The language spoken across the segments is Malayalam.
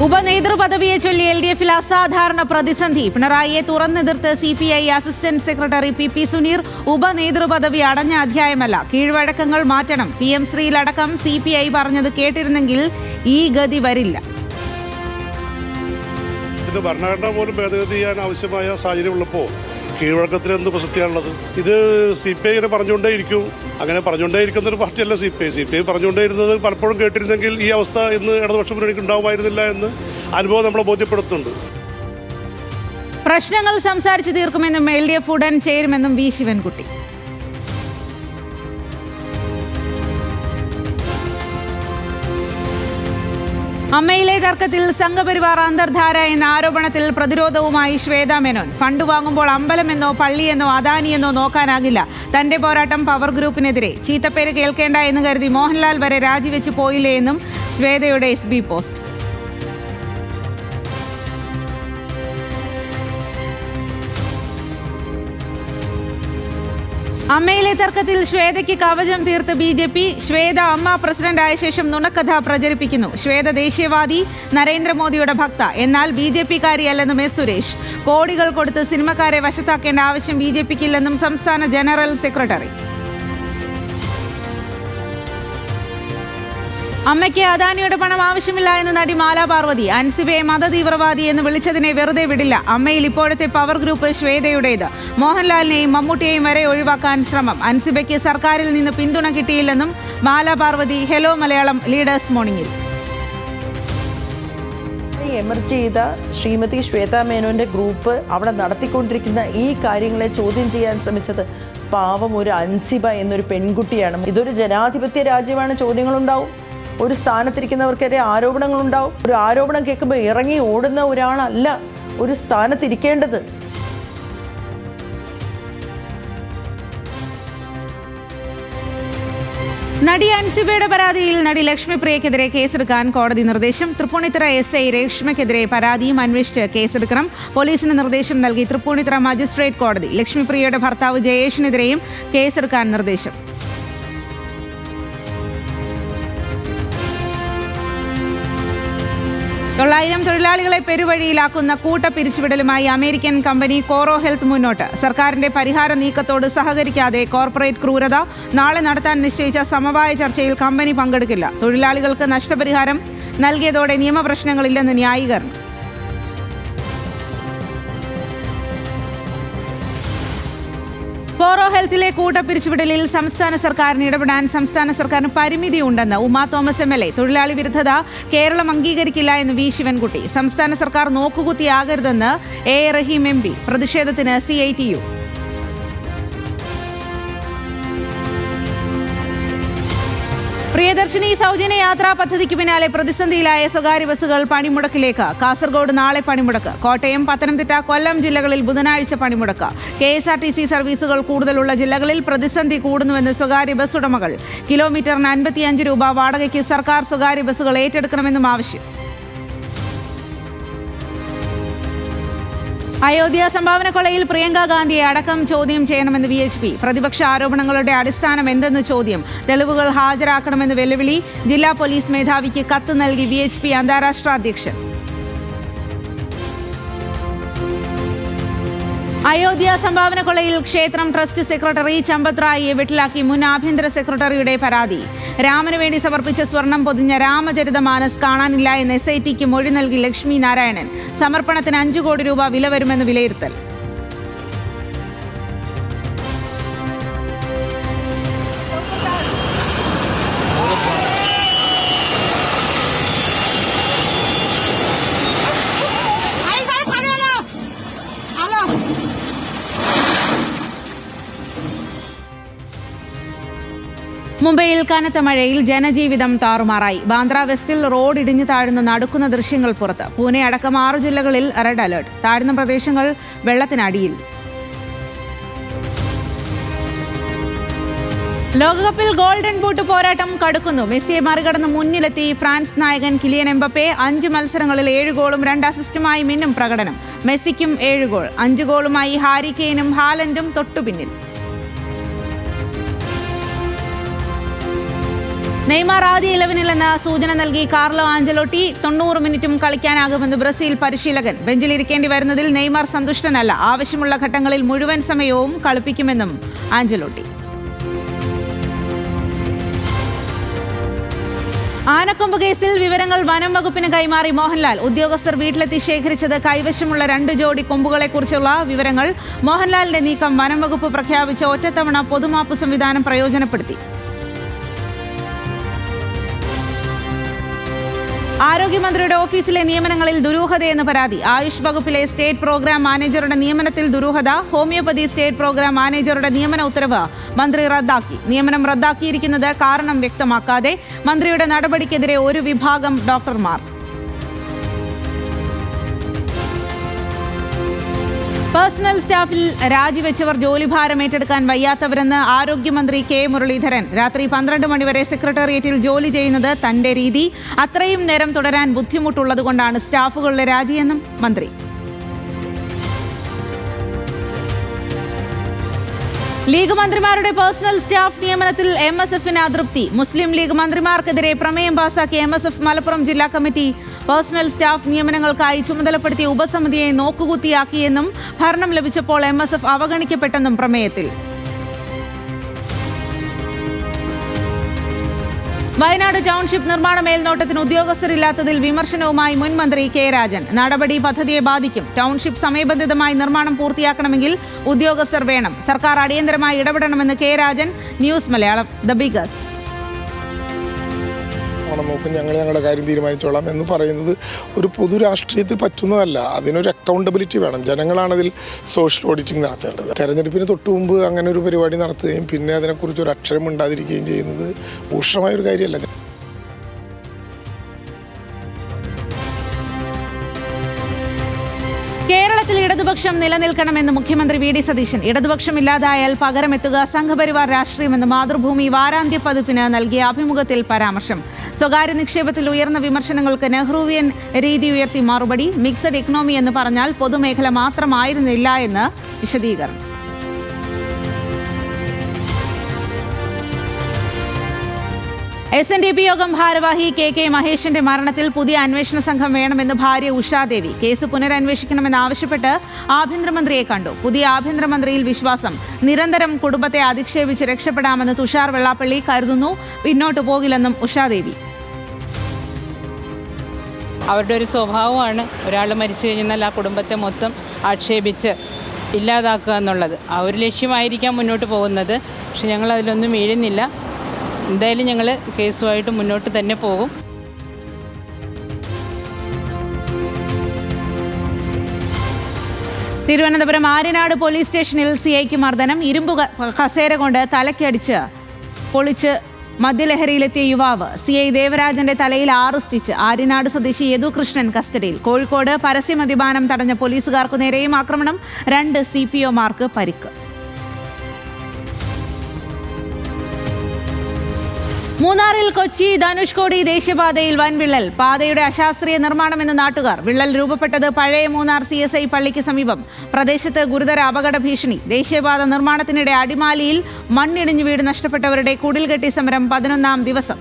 ഉപനേതൃപദവിയെ ചൊല്ലി LDF-ൽ അസാധാരണ പ്രതിസന്ധി. പിണറായിയെ തുറന്നെതിർത്ത് CPI assistant secretary PP Suneer. ഉപനേതൃപദവി അടഞ്ഞ അധ്യായമല്ല, കീഴ്വഴക്കങ്ങൾ മാറ്റണം. PM ശ്രീയിലടക്കം CPI പറഞ്ഞത് കേട്ടിരുന്നെങ്കിൽ ഈ ഗതി വരില്ല. ഭരണഘടന പോലും ഭേദഗതി ചെയ്യാൻ ആവശ്യമായ സാഹചര്യം ഉള്ളപ്പോൾ കീഴ്വഴക്കത്തിന് എന്ത് പ്രസക്തിയാണുള്ളത്? ഇത് CPI ഇങ്ങനെ പറഞ്ഞുകൊണ്ടേയിരിക്കും. അങ്ങനെ പറഞ്ഞുകൊണ്ടേയിരിക്കുന്നൊരു പാർട്ടിയല്ല CPI. CPI പറഞ്ഞുകൊണ്ടേയിരുന്നത് പലപ്പോഴും കേട്ടിരുന്നെങ്കിൽ ഈ അവസ്ഥ ഇന്ന് ഇടതുപക്ഷ മുന്നണിക്ക് ഉണ്ടാവുമായിരുന്നില്ല എന്ന് അനുഭവം നമ്മളെ ബോധ്യപ്പെടുത്തുന്നുണ്ട്. പ്രശ്നങ്ങൾ സംസാരിച്ച് തീർക്കുമെന്നും LDF ഉടൻ ചേരുമെന്നും V ശിവൻകുട്ടി. അമ്മയിലെ തർക്കത്തിൽ സംഘപരിവാർ അന്തർധാര എന്ന ആരോപണത്തിൽ പ്രതിരോധവുമായി ശ്വേത മേനോൻ. ഫണ്ട് വാങ്ങുമ്പോൾ അമ്പലമെന്നോ പള്ളിയെന്നോ അദാനിയെന്നോ നോക്കാനാകില്ല. തന്റെ പോരാട്ടം പവർ ഗ്രൂപ്പിനെതിരെ. ചീത്തപ്പേര് കേൾക്കേണ്ട എന്ന് കരുതി മോഹൻലാൽ വരെ രാജിവെച്ച് പോയില്ലേ എന്നും ശ്വേതയുടെ FB പോസ്റ്റ്. അമ്മയിലെ തർക്കത്തിൽ ശ്വേതയ്ക്ക് കവചം തീർത്ത് BJP. ശ്വേത അമ്മ പ്രസിഡന്റായ ശേഷം നുണക്കഥ പ്രചരിപ്പിക്കുന്നു. ശ്വേത ദേശീയവാദി, നരേന്ദ്രമോദിയുടെ ഭക്ത. എന്നാൽ BJP-കാരിയല്ലെന്നും S സുരേഷ്. കോടികൾ കൊടുത്ത് സിനിമക്കാരെ വശത്താക്കേണ്ട ആവശ്യം BJP-ക്കില്ലെന്നും സംസ്ഥാന ജനറൽ സെക്രട്ടറി. അമ്മയ്ക്ക് അദാനിയുടെ പണം ആവശ്യമില്ല എന്ന് നടി മാല പാർവതി. അൻസിബയെ മതതീവ്രവാദി എന്ന് വിളിച്ചതിനെ വെറുതെ വിടില്ല. അമ്മയിൽ ഇപ്പോഴത്തെ പവർ ഗ്രൂപ്പ് ശ്വേതയുടേത്. മോഹൻലാലിനെയും മമ്മൂട്ടിയെയും വരെ ഒഴിവാക്കാൻ ശ്രമം. അൻസിബയ്ക്ക് സർക്കാരിൽ നിന്ന് പിന്തുണ കിട്ടിയില്ലെന്നും മാല പാർവതി ഹെലോ മലയാളം ലീഡേഴ്സ് മോർണിംഗിൽ. എമർജ് ചെയ്ത ശ്രീമതി ശ്വേത മേനോന്റെ ഗ്രൂപ്പ് അവിടെ നടത്തിക്കൊണ്ടിരിക്കുന്ന ഈ കാര്യങ്ങളെ ചോദ്യം ചെയ്യാൻ ശ്രമിച്ചത് പാവം ഒരു അൻസിബ എന്നൊരു പെൺകുട്ടിയാണ്. ഇതൊരു ജനാധിപത്യ രാജ്യമാണ്. ചോദ്യങ്ങളുണ്ടാവും. ഒരു സ്ഥാനത്തിരിക്കുന്നവർക്കെതിരെ ആരോപണങ്ങളുണ്ടാവും. ഒരു ആരോപണം കേൾക്കുമ്പോൾ ഇറങ്ങി ഓടുന്ന ഒരാളല്ല ഒരു സ്ഥാനത്തിരിക്കേണ്ടത്. നടി അൻസിബയുടെ പരാതിയിൽ നടി ലക്ഷ്മിപ്രിയക്കെതിരെ കേസെടുക്കാൻ കോടതി നിർദ്ദേശം. തൃപ്പൂണിത്തുറ SI രേഷ്മയ്ക്കെതിരെ പരാതിയും അന്വേഷിച്ച് കേസെടുക്കണം. പോലീസിന് നിർദ്ദേശം നൽകി തൃപ്പൂണിത്തുറ മജിസ്ട്രേറ്റ് കോടതി. ലക്ഷ്മിപ്രിയയുടെ ഭർത്താവ് ജയേഷിനെതിരെയും കേസെടുക്കാൻ നിർദ്ദേശം. തൊഴിലാളികളെ പെരുവഴിയിലാക്കുന്ന കൂട്ടപ്പിരിച്ചുവിടലുമായി അമേരിക്കൻ കമ്പനി കോറോ ഹെൽത്ത് മുന്നോട്ട്. സർക്കാരിന്റെ പരിഹാര നീക്കത്തോട് സഹകരിക്കാതെ കോർപ്പറേറ്റ് ക്രൂരത. നാളെ നടത്താൻ നിശ്ചയിച്ച സമവായ ചർച്ചയിൽ കമ്പനി പങ്കെടുക്കില്ല. തൊഴിലാളികൾക്ക് നഷ്ടപരിഹാരം നൽകിയതോടെ നിയമപ്രശ്നങ്ങളില്ലെന്ന് ന്യായീകരണം. കോറോ ഹെൽത്തിലെ കൂട്ടപ്പിരിച്ചുവിടലിൽ സംസ്ഥാന സർക്കാരിന് ഇടപെടാൻ സംസ്ഥാന സർക്കാരിന് പരിമിതിയുണ്ടെന്ന് ഉമാ തോമസ് MLA. തൊഴിലാളി വിരുദ്ധത കേരളം അംഗീകരിക്കില്ല എന്ന് V ശിവൻകുട്ടി. സംസ്ഥാന സർക്കാർ നോക്കുകുത്തിയാകരുതെന്ന് A റഹീം MP. പ്രതിഷേധത്തിന് CITU. പ്രിയദർശിനി സൗജന്യ യാത്രാ പദ്ധതിക്ക് പിന്നാലെ പ്രതിസന്ധിയിലായ സ്വകാര്യ ബസ്സുകൾ പണിമുടക്കിലേക്ക്. കാസർഗോഡ് നാളെ പണിമുടക്ക്. കോട്ടയം, പത്തനംതിട്ട, കൊല്ലം ജില്ലകളിൽ ബുധനാഴ്ച പണിമുടക്ക്. KSRTC സർവീസുകൾ കൂടുതലുള്ള ജില്ലകളിൽ പ്രതിസന്ധി കൂടുന്നുവെന്ന് സ്വകാര്യ ബസ് ഉടമകൾ. കിലോമീറ്ററിന് 55 രൂപ വാടകയ്ക്ക് സർക്കാർ സ്വകാര്യ ബസ്സുകൾ ഏറ്റെടുക്കണമെന്നും ആവശ്യം. അയോധ്യ സംഭാവന കൊള്ളയിൽ പ്രിയങ്ക ഗാന്ധിയെ അടക്കം ചോദ്യം ചെയ്യണമെന്ന് VHP. പ്രതിപക്ഷ ആരോപണങ്ങളുടെ അടിസ്ഥാനം എന്തെന്ന് ചോദ്യം. തെളിവുകൾ ഹാജരാക്കണമെന്ന് വെല്ലുവിളി. ജില്ലാ പോലീസ് മേധാവിക്ക് കത്ത് നൽകി VHP അന്താരാഷ്ട്ര അധ്യക്ഷൻ. അയോധ്യ സംഭാവന കൊള്ളയിൽ ക്ഷേത്രം ട്രസ്റ്റ് സെക്രട്ടറി ചമ്പത് റായിയെ വെട്ടിലാക്കി മുൻ ആഭ്യന്തര സെക്രട്ടറിയുടെ പരാതി. രാമന് വേണ്ടി സമർപ്പിച്ച സ്വർണം പൊതിഞ്ഞ രാമചരിതമാനസ് കാണാനില്ല എന്ന് SITക്ക് മൊഴി നൽകി ലക്ഷ്മി നാരായണൻ. സമർപ്പണത്തിന് 5 കോടി രൂപ വില വരുമെന്ന് വിലയിരുത്തൽ. മുംബൈയിൽ കനത്ത മഴയിൽ ജനജീവിതം താറുമാറായി. ബാന്ദ്ര വെസ്റ്റിൽ റോഡ് ഇടിഞ്ഞു താഴ്ന്ന നടുക്കുന്ന ദൃശ്യങ്ങൾ പുറത്ത്. പൂനെ അടക്കം 6 ജില്ലകളിൽ റെഡ് അലർട്ട്. താഴ്ന്ന പ്രദേശങ്ങൾ വെള്ളത്തിനടിയിൽ. ലോകകപ്പിൽ ഗോൾഡൻ ബൂട്ട് പോരാട്ടം കടുക്കുന്നു. മെസ്സിയെ മറികടന്ന് മുന്നിലെത്തി ഫ്രാൻസ് നായകൻ കിലിയൻ എംബപ്പെ. 5 മത്സരങ്ങളിൽ 7 ഗോളും 2 അസിസ്റ്റുമായി മിന്നും പ്രകടനം. മെസ്സിക്കും 7 ഗോൾ. 5 ഗോളുമായി ഹാരി കെയ്നും ഹാലൻഡും തൊട്ടുപിന്നിൽ. നെയ്മാർ ആദ്യ 11-ലെന്ന സൂചന നൽകി കാർലോ ആഞ്ചലോട്ടി. 90 മിനിറ്റും കളിക്കാനാകുമെന്ന് ബ്രസീൽ പരിശീലകൻ. ബെഞ്ചിലിരിക്കേണ്ടി വരുന്നതിൽ നെയ്മാർ സന്തുഷ്ടനല്ല. ആവശ്യമുള്ള ഘട്ടങ്ങളിൽ മുഴുവൻ സമയവും കളിപ്പിക്കുമെന്നും ആഞ്ചലോട്ടി. ആനക്കൊമ്പ് കേസിൽ വിവരങ്ങൾ വനം വകുപ്പിന് കൈമാറി മോഹൻലാൽ. ഉദ്യോഗസ്ഥർ വീട്ടിലെത്തി ശേഖരിച്ചത് കൈവശമുള്ള 2 ജോഡി കൊമ്പുകളെക്കുറിച്ചുള്ള വിവരങ്ങൾ. മോഹൻലാലിന്റെ നീക്കം വനം വകുപ്പ് പ്രഖ്യാപിച്ച ഒറ്റത്തവണ പൊതുമാപ്പ് സംവിധാനം പ്രയോജനപ്പെടുത്തി. ആരോഗ്യമന്ത്രിയുടെ ഓഫീസിലെ നിയമനങ്ങളിൽ ദുരൂഹതയെന്ന് പരാതി. ആയുഷ് വകുപ്പിലെ സ്റ്റേറ്റ് പ്രോഗ്രാം മാനേജറുടെ നിയമനത്തിൽ ദുരൂഹത. ഹോമിയോപ്പതി സ്റ്റേറ്റ് പ്രോഗ്രാം മാനേജറുടെ നിയമന ഉത്തരവ് മന്ത്രി റദ്ദാക്കി. നിയമനം റദ്ദാക്കിയിരിക്കുന്നത് കാരണം വ്യക്തമാക്കാതെ. മന്ത്രിയുടെ നടപടിക്കെതിരെ ഒരു വിഭാഗം ഡോക്ടർമാർ. പേഴ്സണൽ സ്റ്റാഫിൽ രാജിവെച്ചവർ ജോലിഭാരം ഏറ്റെടുക്കാൻ വയ്യാത്തവരെന്ന് ആരോഗ്യമന്ത്രി കെ മുരളീധരൻ. രാത്രി 12 മണിവരെ സെക്രട്ടേറിയറ്റിൽ ജോലി ചെയ്യുന്നത് തന്റെ രീതി. അത്രയും നേരം തുടരാൻ ബുദ്ധിമുട്ടുള്ളതുകൊണ്ടാണ് സ്റ്റാഫുകളുടെ രാജിയെന്നും മന്ത്രി. ലീഗ് മന്ത്രിമാരുടെ പേഴ്സണൽ സ്റ്റാഫ് നിയമനത്തിൽ MSFന് അതൃപ്തി. മുസ്ലിം ലീഗ് മന്ത്രിമാർക്കെതിരെ പ്രമേയം പാസാക്കിയ MSF മലപ്പുറം ജില്ലാ കമ്മിറ്റി പേഴ്സണൽ സ്റ്റാഫ് നിയമനങ്ങൾക്കായി ചുമതലപ്പെടുത്തിയ ഉപസമിതിയെ നോക്കുകുത്തിയാക്കിയെന്നും ഭരണം ലഭിച്ചപ്പോൾ MSF അവഗണിക്കപ്പെട്ടെന്നും പ്രമേയത്തിൽ. വയനാട് ടൗൺഷിപ്പ് നിർമ്മാണ മേൽനോട്ടത്തിന് ഉദ്യോഗസ്ഥരില്ലാത്തതിൽ വിമർശനവുമായി മുൻ മന്ത്രി കെ രാജൻ. നടപടി പദ്ധതിയെ ബാധിക്കും. ടൗൺഷിപ്പ് സമയബന്ധിതമായി നിർമ്മാണം പൂർത്തിയാക്കണമെങ്കിൽ ഉദ്യോഗസ്ഥർ വേണം. സർക്കാർ അടിയന്തരമായി ഇടപെടണമെന്ന് K Rajan. News Malayalam. The biggest. നോക്കും, ഞങ്ങൾ ഞങ്ങളുടെ കാര്യം തീരുമാനിച്ചോളാം എന്ന് പറയുന്നത് ഒരു പൊതു രാഷ്ട്രീയത്തിൽ പറ്റുന്നതല്ല. അതിനൊരു അക്കൗണ്ടബിലിറ്റി വേണം. ജനങ്ങളാണതിൽ സോഷ്യൽ ഓഡിറ്റിംഗ് നടത്തേണ്ടത്. തെരഞ്ഞെടുപ്പിന് തൊട്ടു മുമ്പ് അങ്ങനെ ഒരു പരിപാടി നടത്തുകയും പിന്നെ അതിനെക്കുറിച്ച് ഒരു അക്ഷരം ഉണ്ടാതിരിക്കുകയും ചെയ്യുന്നത് ഊഷ്മമായൊരു കാര്യമല്ല. കേരളത്തിൽ ഇടതുപക്ഷം നിലനിൽക്കണമെന്ന് മുഖ്യമന്ത്രി വി ഡി സതീശൻ. ഇടതുപക്ഷം ഇല്ലാതായാൽ പകരമെത്തുക സംഘപരിവാർ രാഷ്ട്രീയമെന്ന് മാതൃഭൂമി വാരാന്ത്യ പതിപ്പിന് നൽകിയ അഭിമുഖത്തിൽ പരാമർശം. സ്വകാര്യ നിക്ഷേപത്തിൽ ഉയർന്ന വിമർശനങ്ങൾക്ക് നെഹ്റുവിയൻ രീതി ഉയർത്തി മറുപടി. മിക്സഡ് ഇക്കണോമി എന്ന് പറഞ്ഞാൽ പൊതുമേഖല മാത്രമായിരുന്നില്ല എന്ന് വിശദീകരണം. SNDP യോഗം ഭാരവാഹി കെ മഹേഷിന്റെ മരണത്തിൽ പുതിയ അന്വേഷണ സംഘം വേണമെന്ന് ഭാര്യ ഉഷാദേവി. കേസ് പുനരന്വേഷിക്കണമെന്നാവശ്യപ്പെട്ട് ആഭ്യന്തരമന്ത്രിയെ കണ്ടു. പുതിയ ആഭ്യന്തരമന്ത്രിയിൽ വിശ്വാസം. നിരന്തരം കുടുംബത്തെ അധിക്ഷേപിച്ച് രക്ഷപ്പെടാമെന്ന് തുഷാർ വെള്ളാപ്പള്ളി കരുതുന്നു. പിന്നോട്ടു പോകില്ലെന്നും ഉഷാദേവി. അവരുടെ ഒരു സ്വഭാവമാണ് ഒരാൾ മരിച്ചു കഴിഞ്ഞാൽ ആ കുടുംബത്തെ മൊത്തം ആക്ഷേപിച്ച് ഇല്ലാതാക്കുക എന്നുള്ളത്. ആ ഒരു ലക്ഷ്യമായിരിക്കാം മുന്നോട്ട് പോകുന്നത്. പക്ഷെ ഞങ്ങൾ അതിലൊന്നും വീഴുന്നില്ല. എന്തായാലും ഞങ്ങൾ കേസുമായിട്ട് മുന്നോട്ട് തന്നെ പോകും. തിരുവനന്തപുരം ആര്യനാട് പോലീസ് സ്റ്റേഷനിൽ CIക്ക് മർദ്ദനം. ഇരുമ്പ് കസേര കൊണ്ട് തലയ്ക്കടിച്ച് പൊളിച്ച് മദ്യലഹരിയിലെത്തിയ യുവാവ്. CI ദേവരാജന്റെ തലയിൽ 6 സ്റ്റിച്ച്. ആര്യനാട് സ്വദേശി യദുകൃഷ്ണൻ കസ്റ്റഡിയിൽ. കോഴിക്കോട് പരസ്യമദ്യപാനം തടഞ്ഞ പോലീസുകാർക്കു നേരെയും ആക്രമണം. 2 CPOമാർക്ക് പരിക്ക്. മൂന്നാറിൽ കൊച്ചി ധനുഷ്കോടി ദേശീയപാതയിൽ വൻ വിള്ളൽ. പാതയുടെ അശാസ്ത്രീയ നിർമ്മാണമെന്ന് നാട്ടുകാർ. വിള്ളൽ രൂപപ്പെട്ടത് പഴയ മൂന്നാർ CSI പള്ളിക്ക് സമീപം. പ്രദേശത്ത് ഗുരുതര അപകട ഭീഷണി. ദേശീയപാത നിർമ്മാണത്തിനിടെ അടിമാലിയിൽ മണ്ണിടിഞ്ഞു വീട് നഷ്ടപ്പെട്ടവരുടെ കുടിൽകെട്ടി സമരം 11ാം ദിവസം.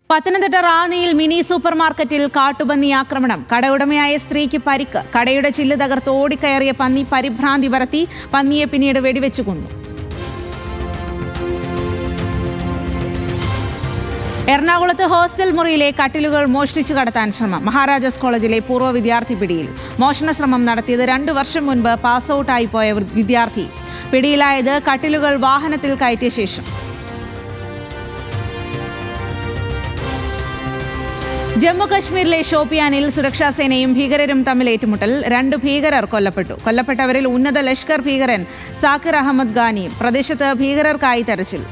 പത്തനംതിട്ട റാന്നിയിൽ മിനി സൂപ്പർ മാർക്കറ്റിൽ കാട്ടുപന്നി ആക്രമണം. കടയുടമയായ സ്ത്രീക്ക് പരിക്ക്. കടയുടെ ചില്ല് തകർത്ത് ഓടിക്കയറിയ പന്നി പരിഭ്രാന്തി പരത്തി. പന്നിയെ പിന്നീട് വെടിവെച്ചു കൊന്നു. എറണാകുളത്ത് ഹോസ്റ്റൽ മുറിയിലെ കട്ടിലുകൾ മോഷ്ടിച്ചു കടത്താൻ ശ്രമം. മഹാരാജാസ് കോളേജിലെ പൂർവ്വ വിദ്യാർത്ഥി പിടിയിൽ. മോഷണ ശ്രമം നടത്തിയത് 2 വർഷം മുൻപ് പാസ് ഔട്ടായി പോയ വിദ്യാർത്ഥി. പിടിയിലായത് കട്ടിലുകൾ വാഹനത്തിൽ കയറ്റിയ ശേഷം. ജമ്മു കശ്മീരിലെ ഷോപ്പിയാനിൽ സുരക്ഷാസേനയും ഭീകരരും തമ്മിൽ ഏറ്റുമുട്ടൽ. 2 ഭീകരർ കൊല്ലപ്പെട്ടു. കൊല്ലപ്പെട്ടവരിൽ ഉന്നത ലഷ്കർ ഭീകരൻ സാക്കിർ അഹമ്മദ് ഖാനിയും. പ്രദേശത്ത് ഭീകരർക്കായി തെരച്ചിൽ.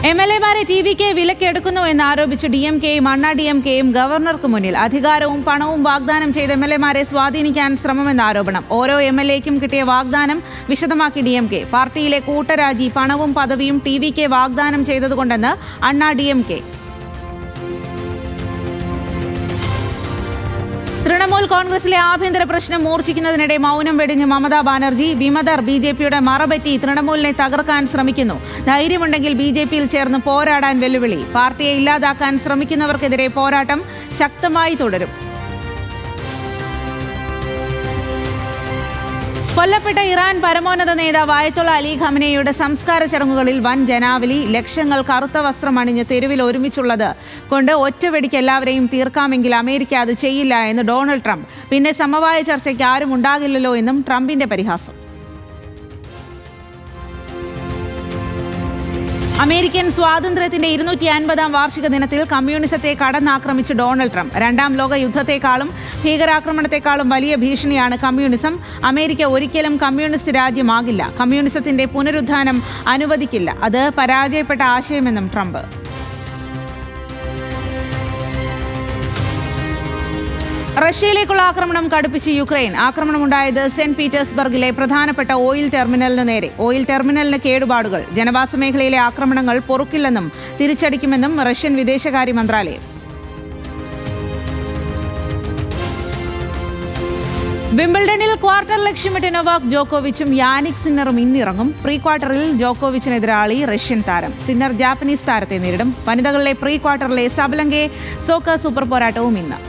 MLA-മാരെ TVK വിലക്കെടുക്കുന്നു എന്നാരോപിച്ച് DMK-യും അണ്ണാ DMK-യും ഗവർണർക്ക് മുന്നിൽ. അധികാരവും പണവും വാഗ്ദാനം ചെയ്ത MLA-മാരെ സ്വാധീനിക്കാൻ ശ്രമമെന്ന ആരോപണം. ഓരോ MLA-യ്ക്കും കിട്ടിയ വാഗ്ദാനം വിശദമാക്കി DMK. പാർട്ടിയിലെ കൂട്ടരാജി, പണവും പദവിയും TVK വാഗ്ദാനം ചെയ്തതുകൊണ്ടെന്ന് അണ്ണാ DMK. തൃണമൂൽ കോൺഗ്രസിലെ ആഭ്യന്തര പ്രശ്നം മൂർച്ഛിക്കുന്നതിനിടെ മൗനം വെടിഞ്ഞ് മമതാ ബാനർജി. വിമതർ BJP-യുടെ മറപറ്റി തൃണമൂലിനെ തകർക്കാൻ ശ്രമിക്കുന്നു. ധൈര്യമുണ്ടെങ്കിൽ BJP-യിൽ ചേർന്ന് പോരാടാൻ വെല്ലുവിളി. പാർട്ടിയെ ഇല്ലാതാക്കാൻ ശ്രമിക്കുന്നവർക്കെതിരെ പോരാട്ടം ശക്തമായി തുടരും. കൊല്ലപ്പെട്ട ഇറാൻ പരമോന്നത നേതാവ് അയത്തുള്ള അലി ഖമനേയുടെ സംസ്കാര ചടങ്ങുകളിൽ വൻ ജനാവലി. ലക്ഷങ്ങൾ കറുത്ത വസ്ത്രം അണിഞ്ഞ് തെരുവിൽ ഒരുമിച്ചുള്ളത് കൊണ്ട് ഒറ്റവെടിക്ക് എല്ലാവരെയും തീർക്കാമെങ്കിൽ അമേരിക്ക അത് ചെയ്യില്ല എന്ന് ഡൊണാൾഡ് ട്രംപ്. പിന്നെ സമവായ ചർച്ചയ്ക്ക് ആരും ഉണ്ടാകില്ലല്ലോ എന്നും ട്രംപിന്റെ പരിഹാസം. അമേരിക്കൻ സ്വാതന്ത്ര്യത്തിന്റെ 250-ാം വാർഷിക ദിനത്തിൽ കമ്മ്യൂണിസത്തെ കടന്നാക്രമിച്ച് ഡൊണാൾഡ് ട്രംപ്. രണ്ടാം ലോക യുദ്ധത്തെക്കാളും ഭീകരാക്രമണത്തെക്കാളും വലിയ ഭീഷണിയാണ് കമ്മ്യൂണിസം. അമേരിക്ക ഒരിക്കലും കമ്മ്യൂണിസ്റ്റ് രാജ്യമാകില്ല. കമ്മ്യൂണിസത്തിന്റെ പുനരുത്ഥാനം അനുവദിക്കില്ല. അത് പരാജയപ്പെട്ട ആശയമെന്നും ട്രംപ്. റഷ്യയിലേക്കുള്ള ആക്രമണം കടുപ്പിച്ച് യുക്രൈൻ. ആക്രമണമുണ്ടായത് സെന്റ് പീറ്റേഴ്സ്ബർഗിലെ പ്രധാനപ്പെട്ട ഓയിൽ ടെർമിനലിന് നേരെ. ഓയിൽ ടെർമിനലിന് കേടുപാടുകൾ. ജനവാസ മേഖലയിലെ ആക്രമണങ്ങൾ പൊറുക്കില്ലെന്നും തിരിച്ചടിക്കുമെന്നും റഷ്യൻ വിദേശകാര്യ മന്ത്രാലയം. വിംബിൾഡണിൽ ക്വാർട്ടർ ലക്ഷ്യമിട്ട് നൊവാക് ജോക്കോവിച്ചും യാനിക് സിന്നറും ഇന്നിറങ്ങും. പ്രീ ക്വാർട്ടറിൽ ജോക്കോവിച്ചിന് എതിരാളി റഷ്യൻ താരം. സിന്നർ ജാപ്പനീസ് താരത്തെ നേരിടും. വനിതകളിലെ പ്രീ ക്വാർട്ടറിലെ സബലങ്കെ സോക്ക സൂപ്പർ പോരാട്ടവും ഇന്ന്.